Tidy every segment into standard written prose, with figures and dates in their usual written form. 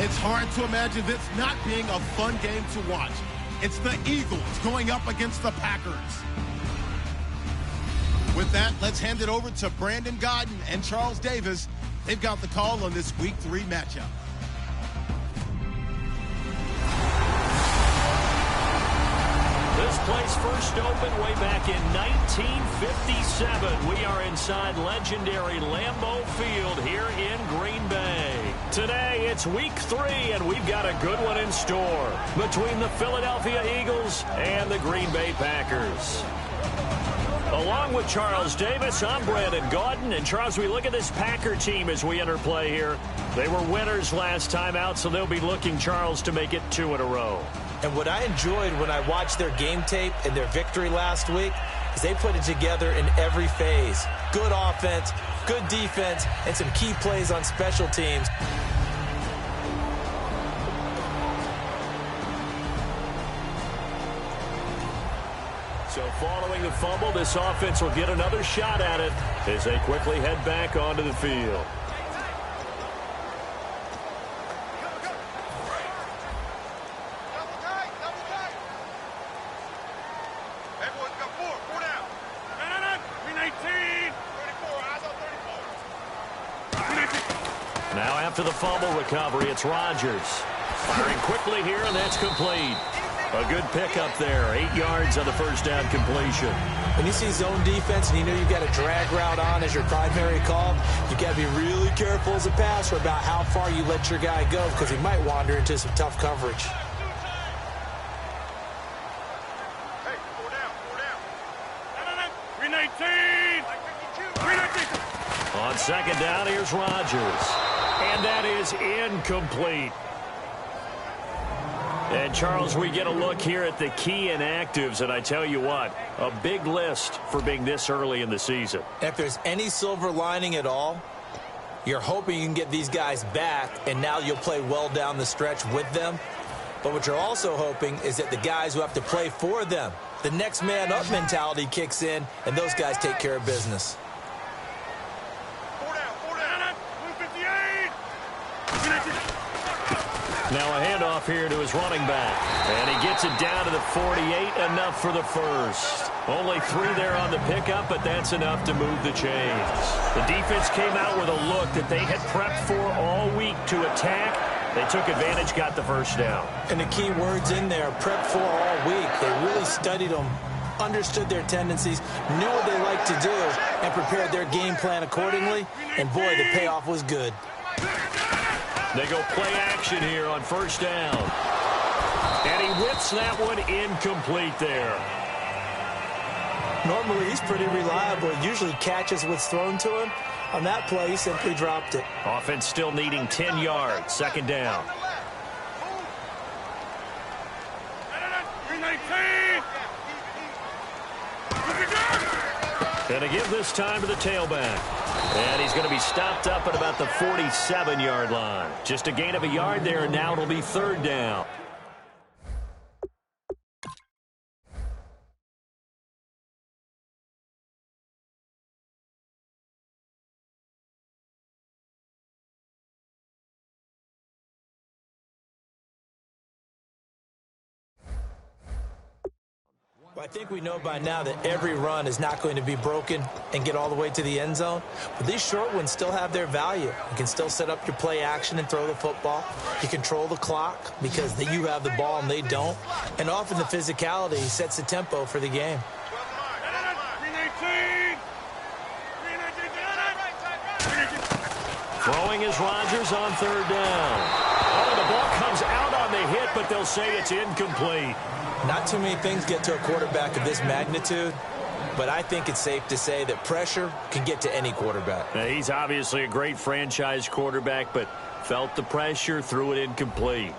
It's hard to imagine this not being a fun game to watch. It's the Eagles going up against the Packers. With that, let's hand it over to Brandon Godden and Charles Davis. They've got the call on this Week 3 matchup. This place first opened way back in 1957. We are inside legendary Lambeau Field here in Green Bay. Today, it's Week 3, and we've got a good one in store between the Philadelphia Eagles and the Green Bay Packers. Along with Charles Davis, I'm Brandon Gaudin. And Charles, we look at this Packer team as we enter play here. They were winners last time out, so they'll be looking, Charles, to make it 2 in a row. And what I enjoyed when I watched their game tape and their victory last week is they put it together in every phase. Good offense, good defense, and some key plays on special teams. So following the fumble, this offense will get another shot at it as they quickly head back onto the field. Now after the fumble recovery, it's Rodgers. Firing quickly here, and that's complete. A good pickup there. 8 yards on the first down completion. When you see zone defense and you know you've got a drag route on as your primary call, you've got to be really careful as a passer about how far you let your guy go because he might wander into some tough coverage. Hey, 4 down. 319. On second down, here's Rodgers. And that is incomplete. And, Charles, we get a look here at the key inactives, and I tell you what, a big list for being this early in the season. If there's any silver lining at all, you're hoping you can get these guys back, and now you'll play well down the stretch with them. But what you're also hoping is that the guys who have to play for them, the next man up mentality kicks in, and those guys take care of business. 4 down. 158. Now a handoff here to his running back. And he gets it down to the 48, enough for the first. Only 3 there on the pickup, but that's enough to move the chains. The defense came out with a look that they had prepped for all week to attack. They took advantage, got the first down. And the key words in there, prep for all week. They really studied them, understood their tendencies, knew what they like to do, and prepared their game plan accordingly. And, boy, the payoff was good. They go play action here on first down. And he whips that one incomplete there. Normally, he's pretty reliable. Usually catches what's thrown to him. On that play, he simply dropped it. Offense still needing 10 yards. Second down. 319. And to give this time to the tailback. And he's going to be stopped up at about the 47-yard line. Just a gain of a yard there, and now it'll be third down. Well, I think we know by now that every run is not going to be broken and get all the way to the end zone. But these short ones still have their value. You can still set up your play action and throw the football. You control the clock because you have the ball and they don't. And often the physicality sets the tempo for the game. 319. Throwing is Rodgers on third down. Oh, the ball comes out on the hit, but they'll say it's incomplete. Not too many things get to a quarterback of this magnitude, but I think it's safe to say that pressure can get to any quarterback. Now, he's obviously a great franchise quarterback, but felt the pressure, threw it incomplete.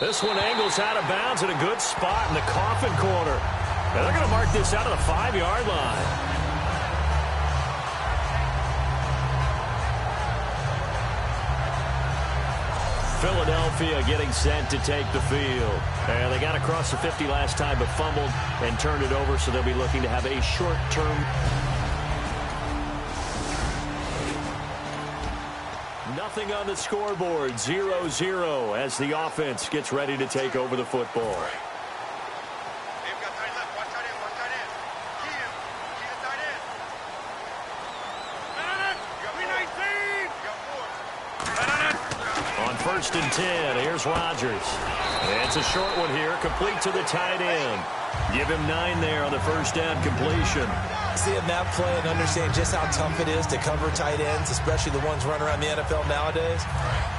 This one angles out of bounds in a good spot in the coffin corner. Now they're going to mark this out of the 5-yard line. Philadelphia Philadelphia getting set to take the field. And they got across the 50 last time but fumbled and turned it over, so they'll be looking to have a short-term. Nothing on the scoreboard, 0-0 as the offense gets ready to take over the football. First and 10. Here's Rodgers. It's a short one here, complete to the tight end. Give him 9 there on the first down completion. Seeing that play and understanding just how tough it is to cover tight ends, especially the ones running around the NFL nowadays,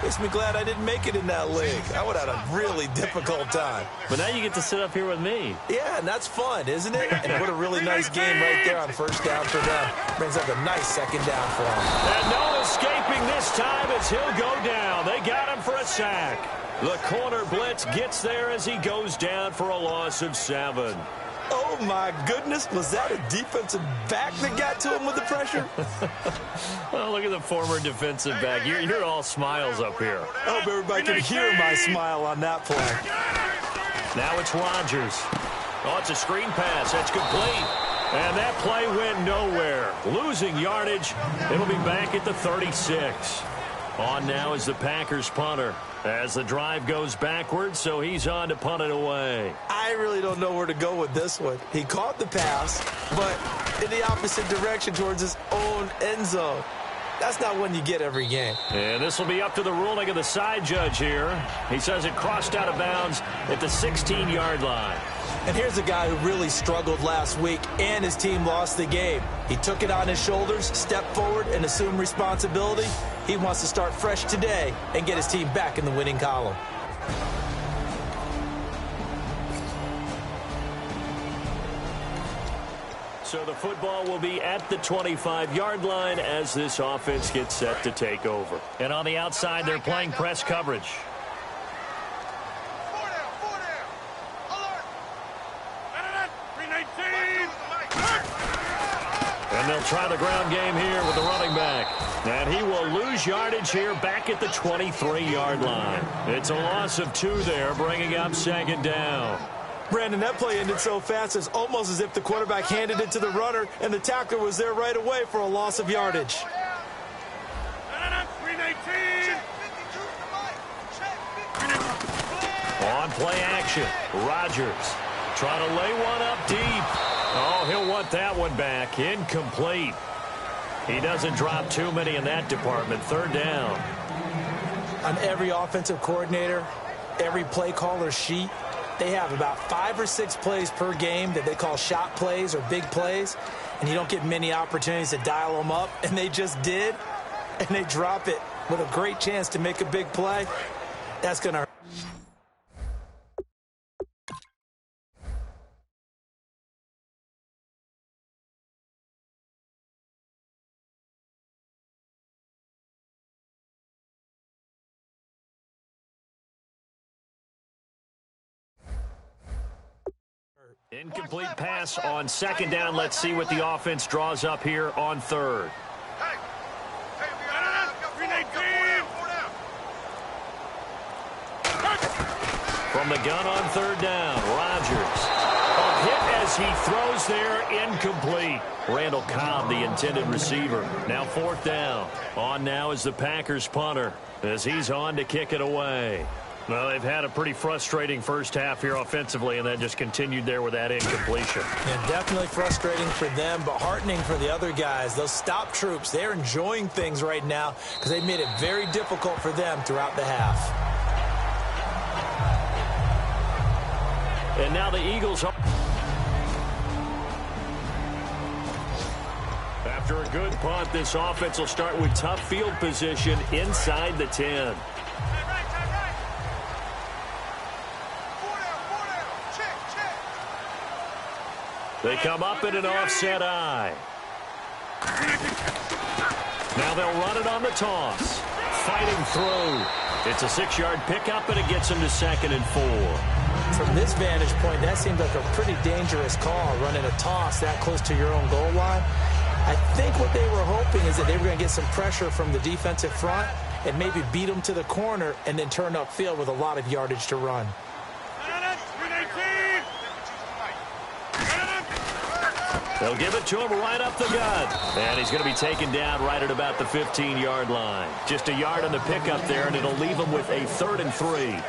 makes me glad I didn't make it in that league. I would have had a really difficult time. But now you get to sit up here with me. Yeah, and that's fun, isn't it? And what a really nice game right there on first down for them. Brings up a nice second down for them. And no escaping this time as he'll go down. They got him for a sack. The corner blitz gets there as he goes down for a loss of 7. Oh, my goodness. Was that a defensive back that got to him with the pressure? Well, look at the former defensive back. You're all smiles up here. I hope everybody can hear my smile on that play. Now it's Rodgers. Oh, it's a screen pass. That's complete. And that play went nowhere. Losing yardage. It'll be back at the 36. On now is the Packers punter as the drive goes backwards, so he's on to punt it away. I really don't know where to go with this one. He caught the pass, but in the opposite direction towards his own end zone. That's not one you get every game. And this will be up to the ruling of the side judge here. He says it crossed out of bounds at the 16-yard line. And here's a guy who really struggled last week, and his team lost the game. He took it on his shoulders, stepped forward, and assumed responsibility. He wants to start fresh today and get his team back in the winning column. So the football will be at the 25-yard line as this offense gets set to take over. And on the outside, they're playing press coverage. And they'll try the ground game here with the running back. And he will lose yardage here back at the 23-yard line. It's a loss of 2 there, bringing up second down. Brandon, that play ended so fast, it's almost as if the quarterback handed it to the runner, and the tackler was there right away for a loss of yardage. On play action, Rodgers trying to lay one up deep. Oh, he'll want that one back. Incomplete. He doesn't drop too many in that department. Third down. On every offensive coordinator, every play caller sheet, they have about 5 or 6 plays per game that they call shot plays or big plays, and you don't get many opportunities to dial them up, and they just did, and they drop it with a great chance to make a big play. That's going to hurt. Incomplete pass on second down. Let's see what the offense draws up here on third. From the gun on third down, Rodgers. A hit as he throws there, incomplete. Randall Cobb, the intended receiver. Now fourth down. On now is the Packers punter as he's on to kick it away. Well, they've had a pretty frustrating first half here offensively, and then just continued there with that incompletion. Yeah, definitely frustrating for them, but heartening for the other guys. Those stop troops, they're enjoying things right now because they've made it very difficult for them throughout the half. And now the Eagles are... After a good punt, this offense will start with tough field position inside the 10. They come up in an offset eye. Now they'll run it on the toss. Fighting through. It's a 6-yard pickup, and it gets them to 2nd and 4. From this vantage point, that seems like a pretty dangerous call, running a toss that close to your own goal line. I think what they were hoping is that they were going to get some pressure from the defensive front and maybe beat them to the corner and then turn upfield with a lot of yardage to run. They'll give it to him right up the gut. And he's going to be taken down right at about the 15-yard line. Just a yard on the pickup there, and it'll leave him with a 3rd and 3.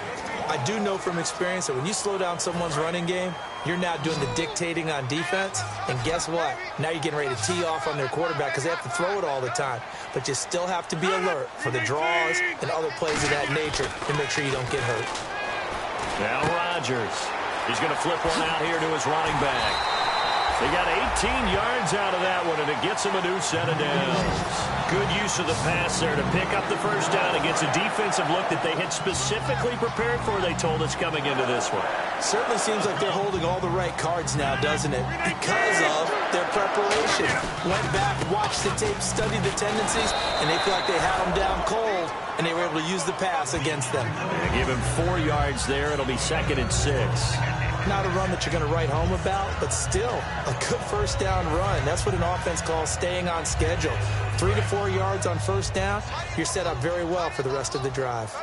I do know from experience that when you slow down someone's running game, you're now doing the dictating on defense. And guess what? Now you're getting ready to tee off on their quarterback because they have to throw it all the time. But you still have to be alert for the draws and other plays of that nature to make sure you don't get hurt. Now Rodgers. He's going to flip one out here to his running back. They got 18 yards out of that one, and it gets him a new set of downs. Good use of the pass there to pick up the first down against a defensive look that they had specifically prepared for, they told us, coming into this one. Certainly seems like they're holding all the right cards now, doesn't it? Because of their preparation. Went back, watched the tape, studied the tendencies, and they feel like they had them down cold, and they were able to use the pass against them. And give him 4 yards there. It'll be 2nd and 6. Not a run that you're going to write home about, but still a good first down run. That's what an offense calls staying on schedule. 3 to 4 yards on first down, you're set up very well for the rest of the drive.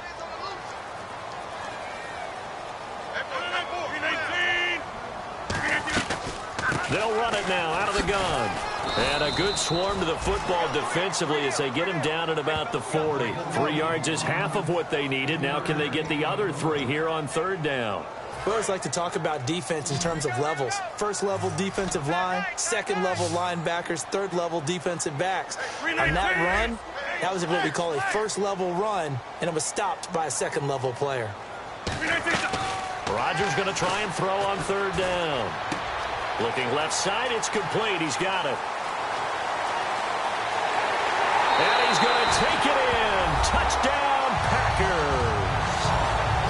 They'll run it now out of the gun. And a good swarm to the football defensively as they get him down at about the 40. 3 yards is half of what they needed. Now can they get the other 3 here on 3rd down? We always like to talk about defense in terms of levels. First level defensive line, second level linebackers, third level defensive backs. On that run, that was what we call a first level run, and it was stopped by a second level player. Rodgers going to try and throw on 3rd down. Looking left side, it's complete. He's got it. And he's going to take it in. Touchdown, Packers.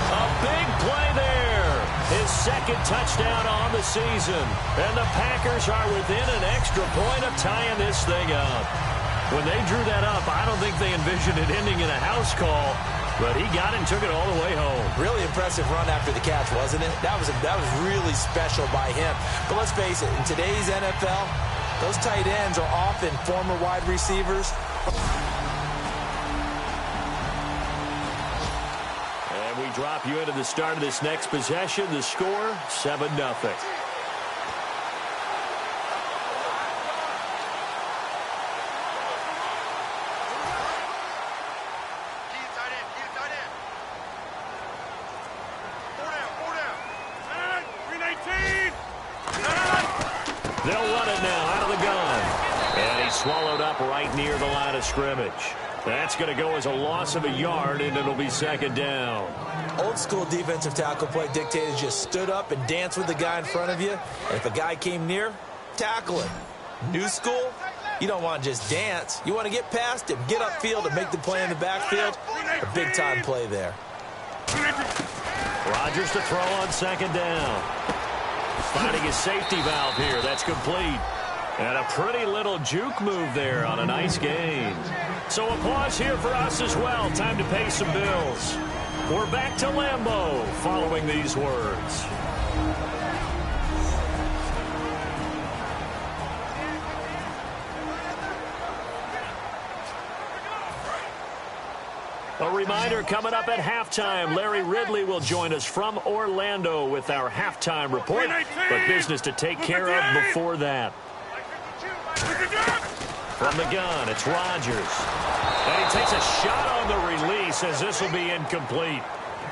A big play there. His 2nd touchdown on the season. And the Packers are within an extra point of tying this thing up. When they drew that up, I don't think they envisioned it ending in a house call. But he got it and took it all the way home. Really impressive run after the catch, wasn't it? That was really special by him. But let's face it, in today's NFL, those tight ends are often former wide receivers. And we drop you into the start of this next possession. The score, 7-0. They'll run it now out of the gun. And he's swallowed up right near the line of scrimmage. That's going to go as a loss of a yard, and it'll be 2nd down. Old school defensive tackle play dictated just stood up and danced with the guy in front of you. And if a guy came near, tackle him. New school, you don't want to just dance. You want to get past him, get upfield, and make the play in the backfield. A big-time play there. Rodgers to throw on 2nd down. Finding his safety valve here. That's complete. And a pretty little juke move there on a nice gain. So applause here for us as well. Time to pay some bills. We're back to Lambeau following these words. A reminder coming up at halftime. Larry Ridley will join us from Orlando with our halftime report. But business to take care of before that. From the gun, it's Rodgers. And he takes a shot on the release as this will be incomplete.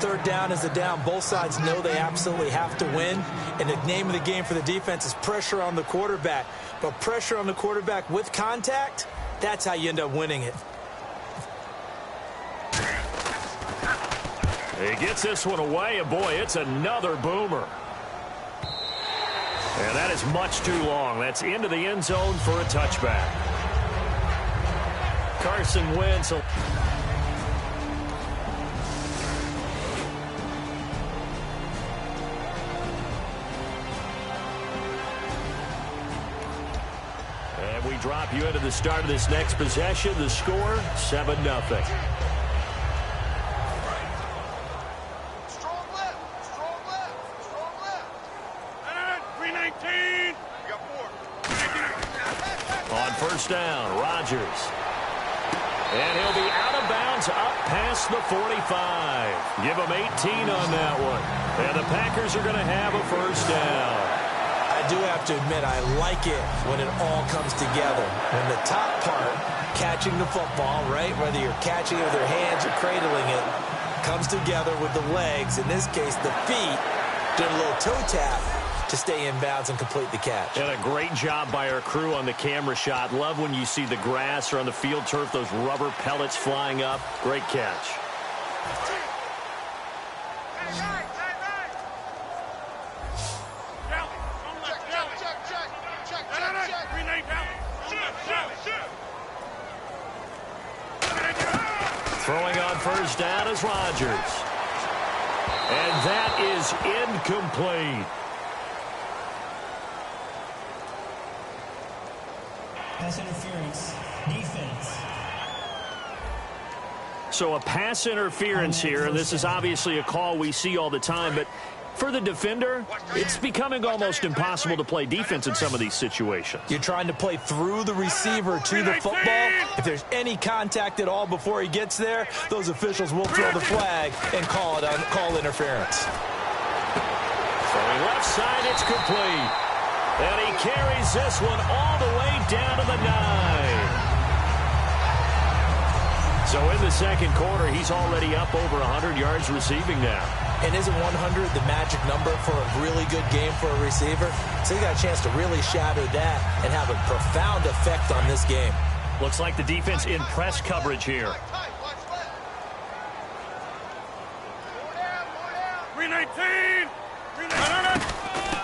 3rd down is a down. Both sides know they absolutely have to win. And the name of the game for the defense is pressure on the quarterback. But pressure on the quarterback with contact, that's how you end up winning it. He gets this one away, and boy, it's another boomer. And that is much too long. That's into the end zone for a touchback. Carson Wentz. And we drop you into the start of this next possession. The score, 7-0. On 1st down, Rodgers. And he'll be out of bounds up past the 45. Give them 18 on that one. And the Packers are going to have a first down. I do have to admit, I like it when it all comes together. When the top part, catching the football, right, whether you're catching it with your hands or cradling it, comes together with the legs, in this case the feet, doing a little toe tap to stay in bounds and complete the catch. And a great job by our crew on the camera shot. Love when you see the grass or on the field turf, those rubber pellets flying up. Great catch. Throwing on first down is Rodgers. And that is incomplete. Pass interference, defense. So a pass interference here, and this is obviously a call we see all the time, but for the defender, it's becoming almost impossible to play defense in some of these situations. You're trying to play through the receiver to the football. If there's any contact at all before he gets there, those officials will throw the flag and call interference. Throwing left side, it's complete. And he carries this one all the way down to the 9. So in the second quarter, he's already up over 100 yards receiving now. And isn't 100 the magic number for a really good game for a receiver? So he got a chance to really shatter that and have a profound effect on this game. Looks like the defense in press coverage here. 319.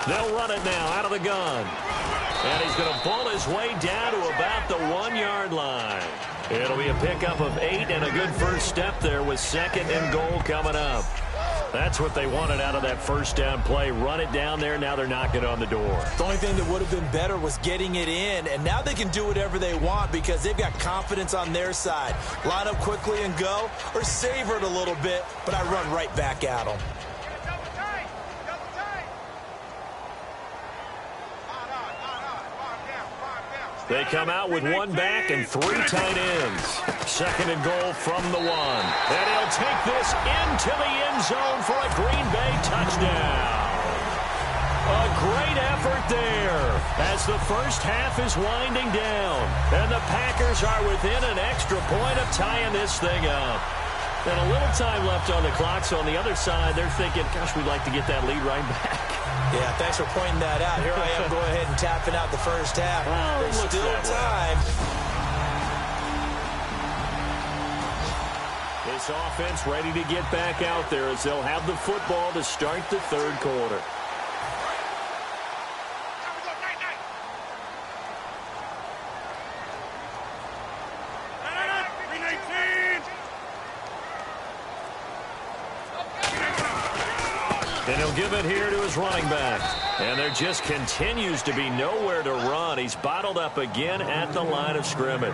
They'll run it now out of the gun. And he's going to pull his way down to about the 1-yard line. It'll be a pickup of 8 and a good first step there with 2nd and goal coming up. That's what they wanted out of that first down play. Run it down there. Now they're knocking on the door. The only thing that would have been better was getting it in. And now they can do whatever they want because they've got confidence on their side. Line up quickly and go, or savor it a little bit, but I run right back at them. They come out with 1 back and 3 tight ends. 2nd and goal from the 1. And he'll take this into the end zone for a Green Bay touchdown. A great effort there as the first half is winding down. And the Packers are within an extra point of tying this thing up. And a little time left on the clock, so on the other side, they're thinking, gosh, we'd like to get that lead right back. Yeah, thanks for pointing that out. Here I am going ahead and tapping out the first half. Well, there's still time. This offense ready to get back out there as they'll have the football to start the third quarter. And he'll give it here to his running back. And there just continues to be nowhere to run. He's bottled up again at the line of scrimmage.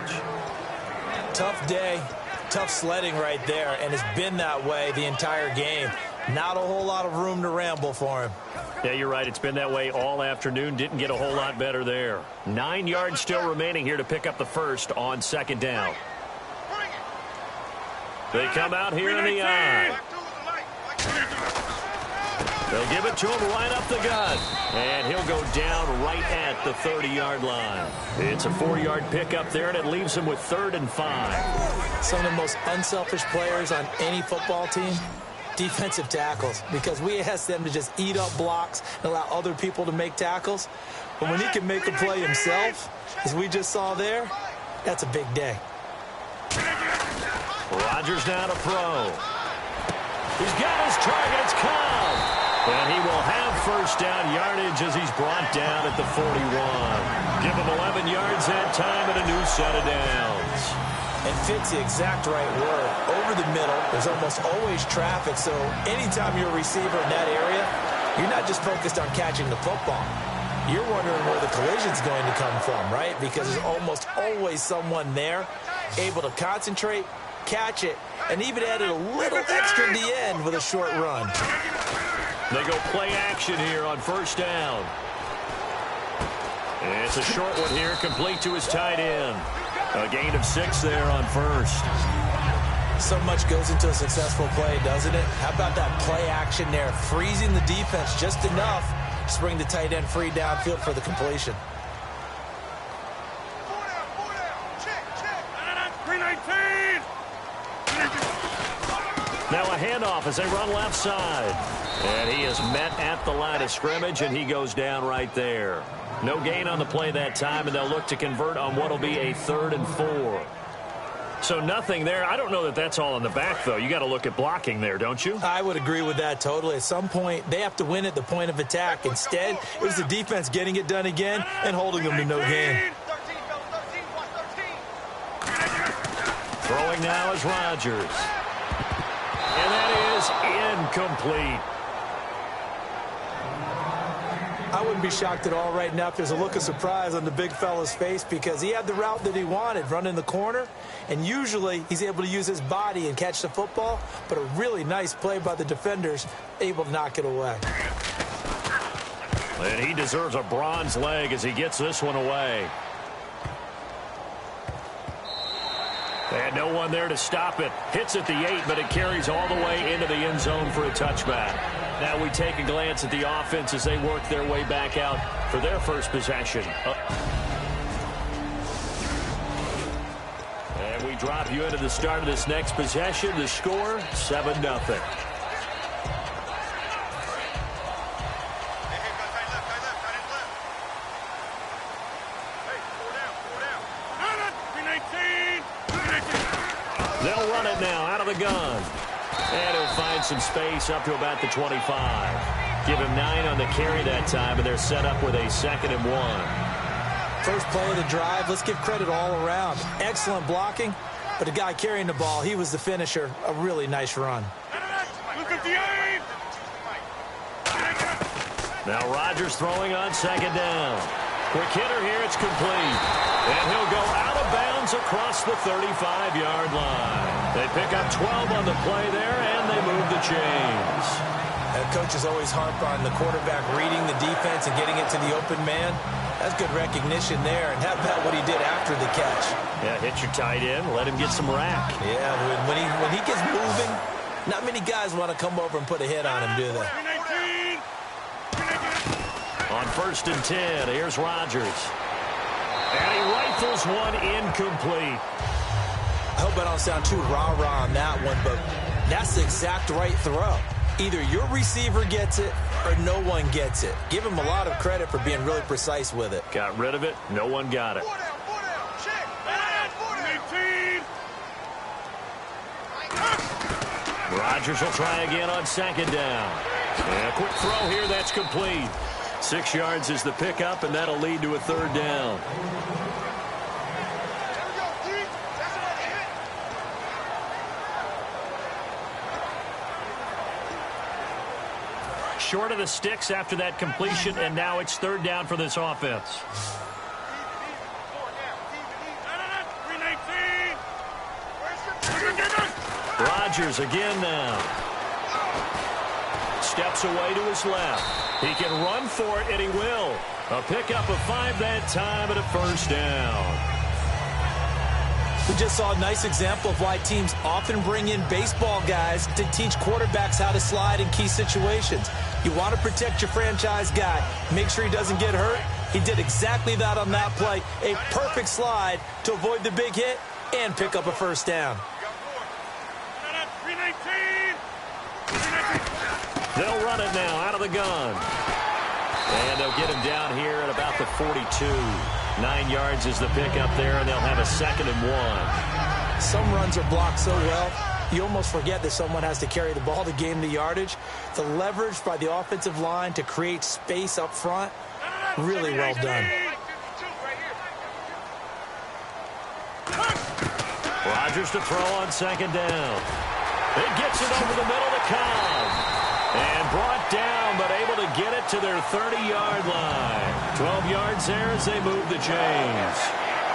Tough day, tough sledding right there, and it's been that way the entire game. Not a whole lot of room to ramble for him. Yeah, you're right. It's been that way all afternoon. Didn't get a whole lot better there. 9 yards still remaining here to pick up the first on 2nd down. They come out here in the eye. They'll give it to him right up the gut. And he'll go down right at the 30-yard line. It's a 4-yard pickup there, and it leaves him with 3rd and 5. Some of the most unselfish players on any football team, defensive tackles, because we ask them to just eat up blocks and allow other people to make tackles. But when he can make a play himself, as we just saw there, that's a big day. Rodgers now to throw. He's got his targets come. And he will have first down yardage as he's brought down at the 41. Give him 11 yards that time and a new set of downs. And fit's the exact right word. Over the middle, there's almost always traffic, so anytime you're a receiver in that area, you're not just focused on catching the football. You're wondering where the collision's going to come from, right? Because there's almost always someone there able to concentrate, catch it, and even added a little extra in the end with a short run. They go play action here on first down. And it's a short one here, complete to his tight end. A gain of 6 there on first. So much goes into a successful play, doesn't it? How about that play action there? Freezing the defense just enough to bring the tight end free downfield for the completion. 319. Now a handoff as they run left side. And he is met at the line of scrimmage, and he goes down right there. No gain on the play that time, and they'll look to convert on what will be a 3rd and 4. So nothing there. I don't know that that's all in the back, though. You got to look at blocking there, don't you? I would agree with that totally. At some point, they have to win at the point of attack. Instead, it was the defense getting it done again and holding them to no gain. Throwing now is Rodgers. And that is incomplete. I wouldn't be shocked at all right now if there's a look of surprise on the big fella's face, because he had the route that he wanted, running the corner, and usually he's able to use his body and catch the football, but a really nice play by the defenders, able to knock it away. And he deserves a bronze leg as he gets this one away. And no one there to stop it. Hits at the 8, but it carries all the way into the end zone for a touchback. Now we take a glance at the offense as they work their way back out for their first possession. And we drop you into the start of this next possession. The score, 7-0. They'll run it now out of the gun. And he'll find some space up to about the 25. Give him 9 on the carry that time, and they're set up with a 2nd and 1. First play of the drive, let's give credit all around. Excellent blocking, but the guy carrying the ball, he was the finisher. A really nice run. Now Rodgers throwing on 2nd down. Quick hitter here, it's complete. And he'll go out of bounds across the 35-yard line. They pick up 12 on the play there, and they move the chains. Coaches always harp on the quarterback reading the defense and getting it to the open man. That's good recognition there. And how about what he did after the catch? Yeah, hit your tight end, let him get some rack. Yeah, when he gets moving, not many guys want to come over and put a hit on him, do they? On 1st and 10, here's Rodgers. And he rifles one incomplete. I hope I don't sound too rah-rah on that one, but that's the exact right throw. Either your receiver gets it or no one gets it. Give him a lot of credit for being really precise with it. Got rid of it. No one got it. Rodgers will try again on 2nd down. And a quick throw here, that's complete. 6 yards is the pickup, and that'll lead to a 3rd down. Short of the sticks after that completion, and now it's 3rd down for this offense. Rodgers again now. Steps away to his left. He can run for it, and he will. A pickup of 5 that time and a 1st down. We just saw a nice example of why teams often bring in baseball guys to teach quarterbacks how to slide in key situations. You want to protect your franchise guy. Make sure he doesn't get hurt. He did exactly that on that play. A perfect slide to avoid the big hit and pick up a 1st down. They'll run it now out of the gun. And they'll get him down here at about the 42. 9 yards is the pickup there, and they'll have a 2nd and 1. Some runs are blocked so well, you almost forget that someone has to carry the ball to gain the yardage. The leverage by the offensive line to create space up front, really well done. Rodgers to throw on 2nd down. It gets it over the middle to Cobb. And brought down, but able to get it to their 30-yard line. 12 yards there as they move the chains.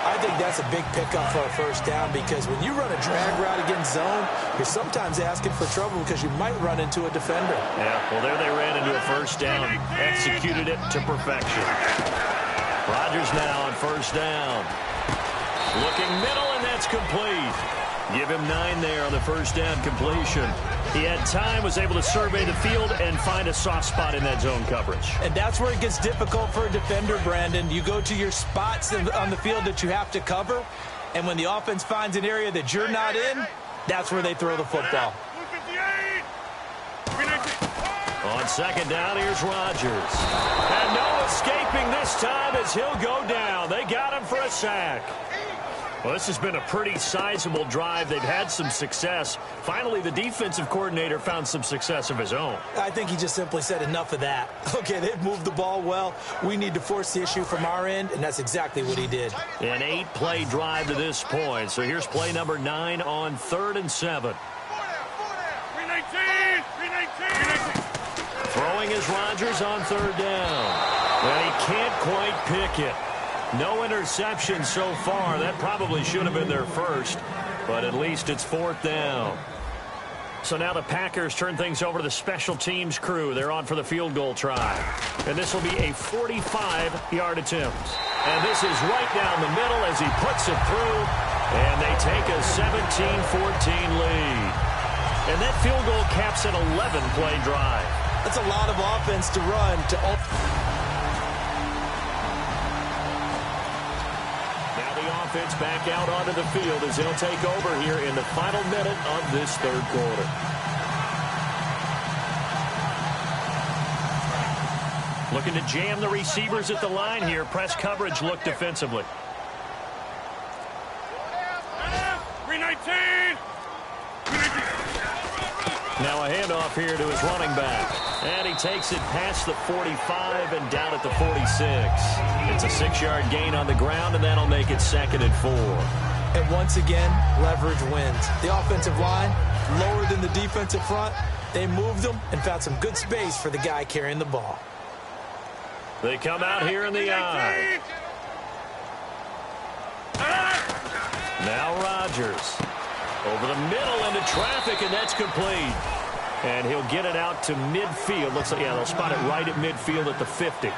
I think that's a big pickup for a 1st down, because when you run a drag route against zone, you're sometimes asking for trouble because you might run into a defender. Yeah, well, there they ran into a 1st down. Executed it to perfection. Rodgers now on 1st down. Looking middle, and that's complete. Give him 9 there on the first down completion. He had time, was able to survey the field and find a soft spot in that zone coverage. And that's where it gets difficult for a defender, Brandon. You go to your spots on the field that you have to cover, and when the offense finds an area that you're not in, that's where they throw the football. On second down, here's Rodgers. And no escaping this time as he'll go down. They got him for a sack. Well, this has been a pretty sizable drive. They've had some success. Finally, the defensive coordinator found some success of his own. I think he just simply said enough of that. Okay, they've moved the ball well. We need to force the issue from our end, and that's exactly what he did. An 8-play drive to this point. So here's play number 9 on 3rd and 7. 319! Throwing is Rodgers on 3rd down. And he can't quite pick it. No interception so far. That probably should have been their first, but at least it's 4th down. So now the Packers turn things over to the special teams crew. They're on for the field goal try. And this will be a 45-yard attempt. And this is right down the middle as he puts it through. And they take a 17-14 lead. And that field goal caps an 11-play drive. That's a lot of offense to run to Offense back out onto the field as he'll take over here in the final minute of this 3rd quarter. Looking to jam the receivers at the line here. Press coverage look defensively. 319! Now a handoff here to his running back. And he takes it past the 45 and down at the 46. It's a 6-yard gain on the ground, and that'll make it 2nd and 4. And once again, leverage wins. The offensive line, lower than the defensive front. They moved them and found some good space for the guy carrying the ball. They come out here in the eye. Now Rodgers. Over the middle into traffic, and that's complete. And he'll get it out to midfield. Looks like, yeah, they'll spot it right at midfield at the 50.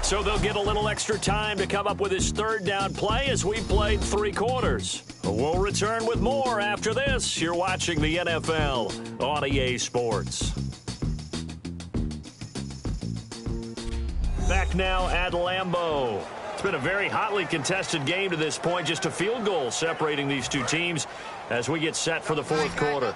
So they'll get a little extra time to come up with his 3rd down play as we played 3 quarters. We'll return with more after this. You're watching the NFL on EA Sports. Back now at Lambeau. It's been a very hotly contested game to this point. Just a field goal separating these two teams as we get set for the 4th quarter.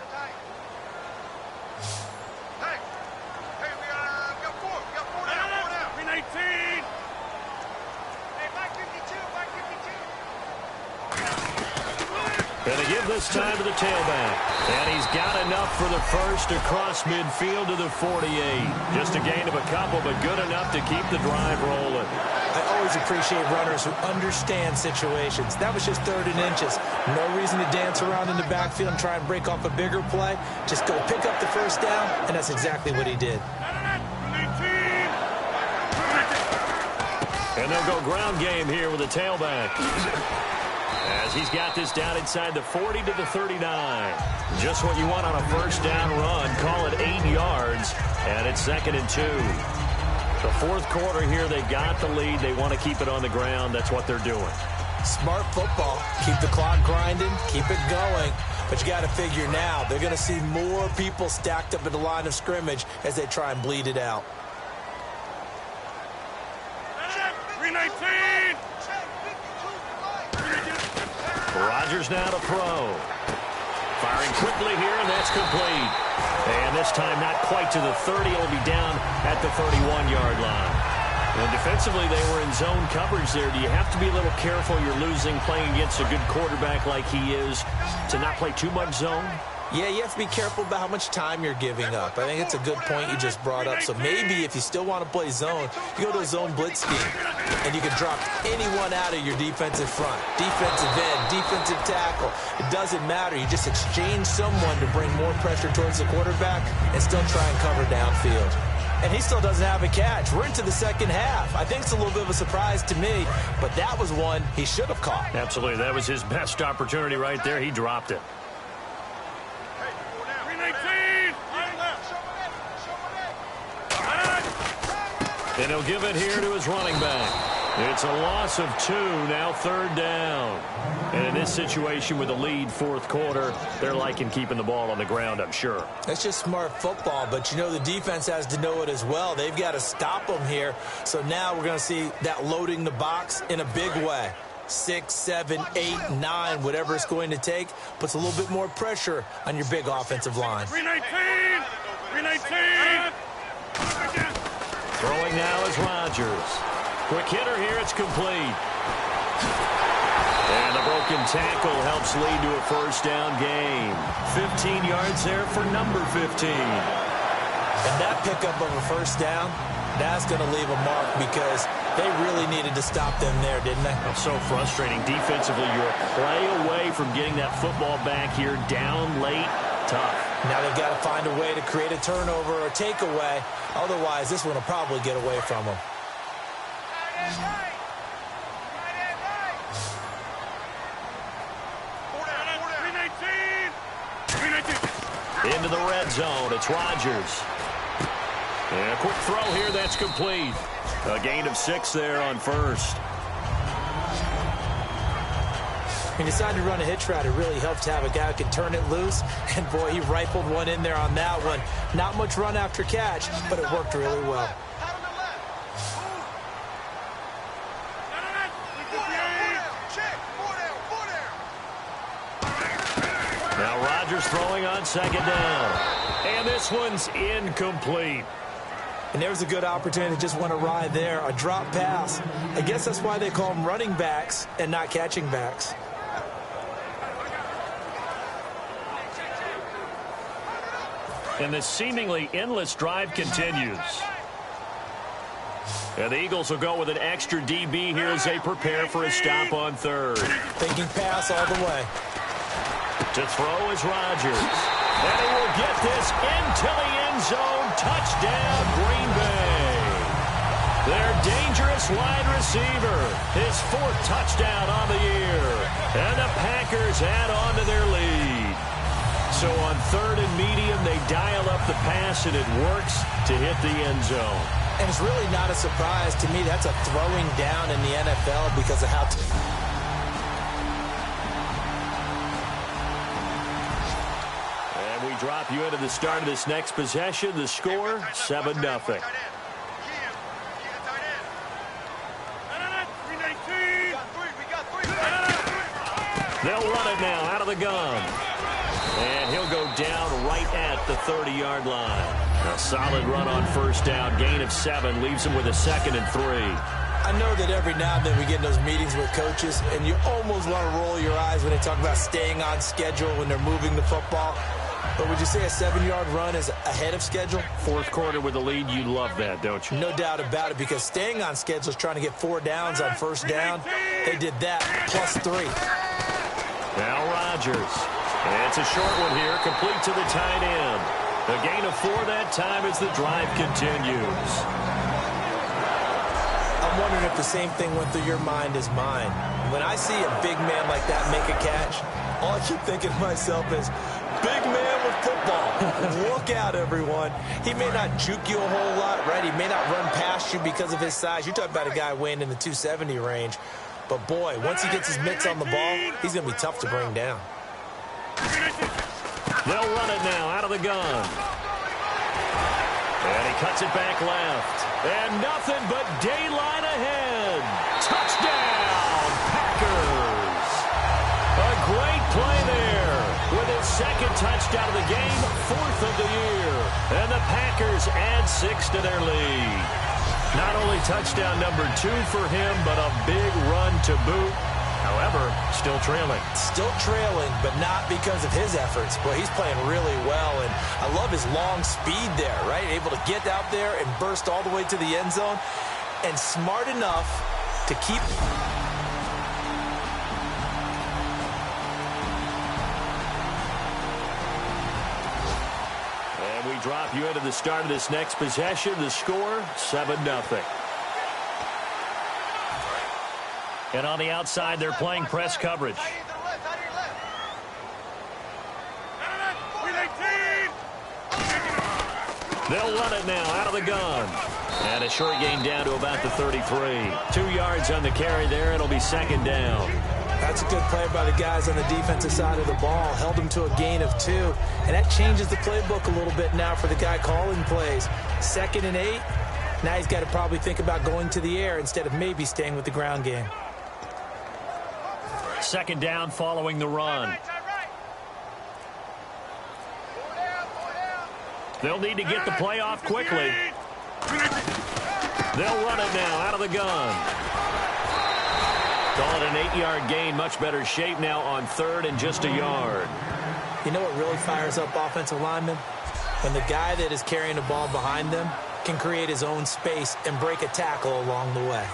Going to give this time to the tailback. And he's got enough for the first across midfield to the 48. Just a gain of a couple, but good enough to keep the drive rolling. I always appreciate runners who understand situations. That was just 3rd and inches. No reason to dance around in the backfield and try and break off a bigger play. Just go pick up the first down, and that's exactly what he did. And they'll go ground game here with a tailback. As he's got this down inside the 40 to the 39. Just what you want on a first down run. Call it 8 yards. And it's 2nd and 2. The 4th quarter here, they got the lead. They want to keep it on the ground. That's what they're doing. Smart football. Keep the clock grinding. Keep it going. But you got to figure now, they're going to see more people stacked up at the line of scrimmage as they try and bleed it out. 319! Rodgers now to throw. Firing quickly here, and that's complete. And this time not quite to the 30. It'll be down at the 31-yard line. And defensively, they were in zone coverage there. Do you have to be a little careful? You're losing, playing against a good quarterback like he is, to not play too much zone? Yeah, you have to be careful about how much time you're giving up. I think it's a good point you just brought up. So maybe if you still want to play zone, you go to a zone blitz scheme. And you can drop anyone out of your defensive front. Defensive end, defensive tackle. It doesn't matter. You just exchange someone to bring more pressure towards the quarterback and still try and cover downfield. and he still doesn't have a catch. We're into the second half. I think it's a little bit of a surprise to me, but that was one he should have caught. Absolutely. That was his best opportunity right there. He dropped it. And he'll give it here to his running back. It's a loss of 2, now third down. And in this situation with a lead fourth quarter, they're liking keeping the ball on the ground, I'm sure. That's just smart football, but you know the defense has to know it as well. They've got to stop them here. So now we're going to see that loading the box in a big way. 6, 7, 8, 9, whatever it's going to take, puts a little bit more pressure on your big offensive line. 319! 319! Throwing now is Rodgers. Quick hitter here, it's complete. And the broken tackle helps lead to a first down gain. 15 yards there for number 15. And that pickup of a first down, that's going to leave a mark because they really needed to stop them there, didn't they? That's so frustrating. Defensively, you're a play away from getting that football back here down late. Tough. Now they've got to find a way to create a turnover or takeaway. Otherwise, this one will probably get away from them. Into the red zone. It's Rodgers. And a quick throw here. That's complete. A gain of 6 there on first. He decided to run a hitch route. It really helps to have a guy who can turn it loose. And, boy, he rifled one in there on that one. Not much run after catch, but it worked really well. Now Rodgers throwing on second down. And this one's incomplete. And there's a good opportunity to just want to ride there. A drop pass. I guess that's why they call them running backs and not catching backs. And this seemingly endless drive continues. And the Eagles will go with an extra DB here as they prepare for a stop on third. Thinking pass all the way. To throw is Rodgers. And he will get this into the end zone. Touchdown, Green Bay. Their dangerous wide receiver. His 4th touchdown on the year. And the Packers add on to their lead. So on third and medium, they dial up the pass, and it works to hit the end zone. And it's really not a surprise to me. That's a throwing down in the NFL because of how... And we drop you into the start of this next possession. The score, 7-0. They'll run it now out of the gun. And he'll go down right at the 30-yard line. A solid run on first down. Gain of 7 leaves him with a 2nd and 3. I know that every now and then we get in those meetings with coaches, and you almost want to roll your eyes when they talk about staying on schedule when they're moving the football. But would you say a 7-yard run is ahead of schedule? Fourth quarter with the lead, you love that, don't you? No doubt about it, because staying on schedule is trying to get 4 downs on first down. They did that, plus 3. Now Rodgers. And it's a short one here, complete to the tight end. A gain of 4 that time as the drive continues. I'm wondering if the same thing went through your mind as mine. When I see a big man like that make a catch, all I keep thinking to myself is, big man with football. Look out, everyone. He may not juke you a whole lot, right? He may not run past you because of his size. You're talking about a guy weighing in the 270 range. But, boy, once he gets his mitts on the ball, he's going to be tough to bring down. They'll run it now out of the gun. And he cuts it back left. And nothing but daylight ahead. Touchdown, Packers. A great play there with his 2nd touchdown of the game, 4th of the year. And the Packers add 6 to their lead. Not only touchdown number 2 for him, but a big run to boot. However, still trailing. Still trailing, but not because of his efforts. Boy, he's playing really well, and I love his long speed there, right? Able to get out there and burst all the way to the end zone, and smart enough to keep... And we drop you into the start of this next possession. The score, 7-0. And on the outside, they're playing press coverage. They'll run it now out of the gun. And a short gain down to about the 33. 2 yards on the carry there. It'll be second down. That's a good play by the guys on the defensive side of the ball. Held them to a gain of 2. And that changes the playbook a little bit now for the guy calling plays. 2nd and 8. Now he's got to probably think about going to the air instead of maybe staying with the ground game. Second down following the run. They'll need to get the play off quickly. They'll run it now out of the gun. Call it an 8-yard gain. Much better shape now on 3rd and just a yard. You know what really fires up offensive linemen? When the guy that is carrying the ball behind them can create his own space and break a tackle along the way.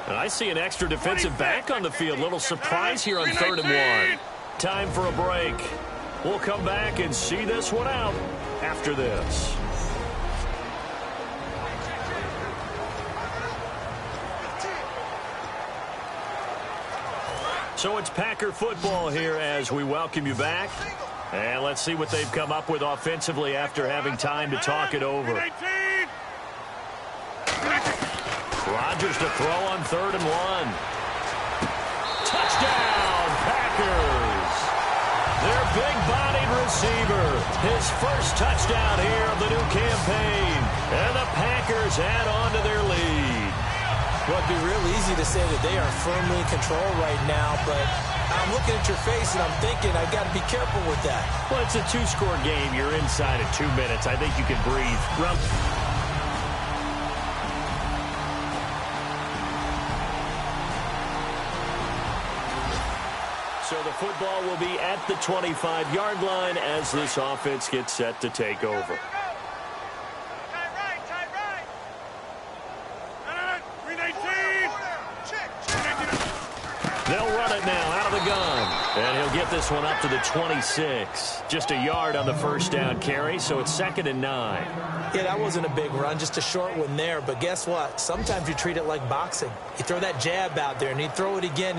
And I see an extra defensive back on the field. Little surprise here on 3rd and 1. Time for a break. We'll come back and see this one out after this. So it's Packer football here as we welcome you back. And let's see what they've come up with offensively after having time to talk it over. Rodgers to throw on 3rd and 1. Touchdown, Packers. Their big-bodied receiver. His first touchdown here of the new campaign. And the Packers add on to their lead. Well, it'd be real easy to say that they are firmly in control right now, but I'm looking at your face and I'm thinking I've got to be careful with that. Well, it's a 2-score game. You're inside of 2 minutes. I think you can breathe. So the football will be at the 25-yard line as this offense gets set to take over. They'll run it now out of the gun. And he'll get this one up to the 26. Just a yard on the first down carry, so it's 2nd and 9. Yeah, that wasn't a big run, just a short one there. But guess what? Sometimes you treat it like boxing. You throw that jab out there, and you throw it again,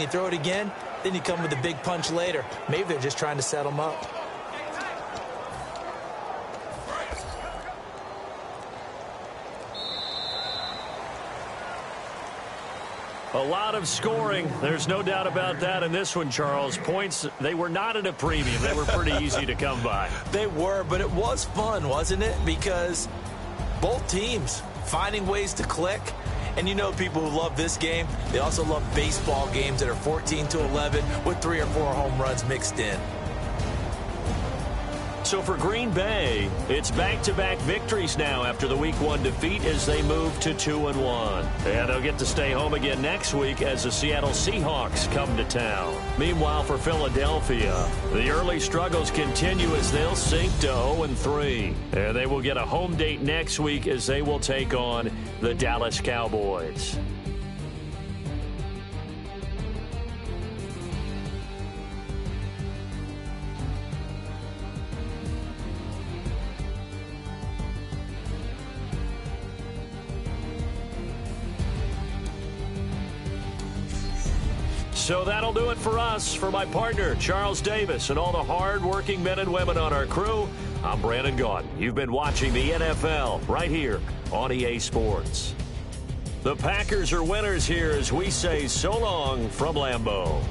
then you come with a big punch later. Maybe they're just trying to set them up. A lot of scoring. There's no doubt about that in this one, Charles. Points, they were not at a premium. They were pretty easy to come by. They were, but it was fun, wasn't it? Because both teams finding ways to click. And you know people who love this game, they also love baseball games that are 14-11 with 3 or 4 home runs mixed in. So for Green Bay, it's back-to-back victories now after the Week 1 defeat as they move to 2-1. And they'll get to stay home again next week as the Seattle Seahawks come to town. Meanwhile, for Philadelphia, the early struggles continue as they'll sink to 0-3. And they will get a home date next week as they will take on the Dallas Cowboys. So that'll do it for us. For my partner, Charles Davis, and all the hard-working men and women on our crew, I'm Brandon Gaudin. You've been watching the NFL right here on EA Sports. The Packers are winners here as we say so long from Lambeau.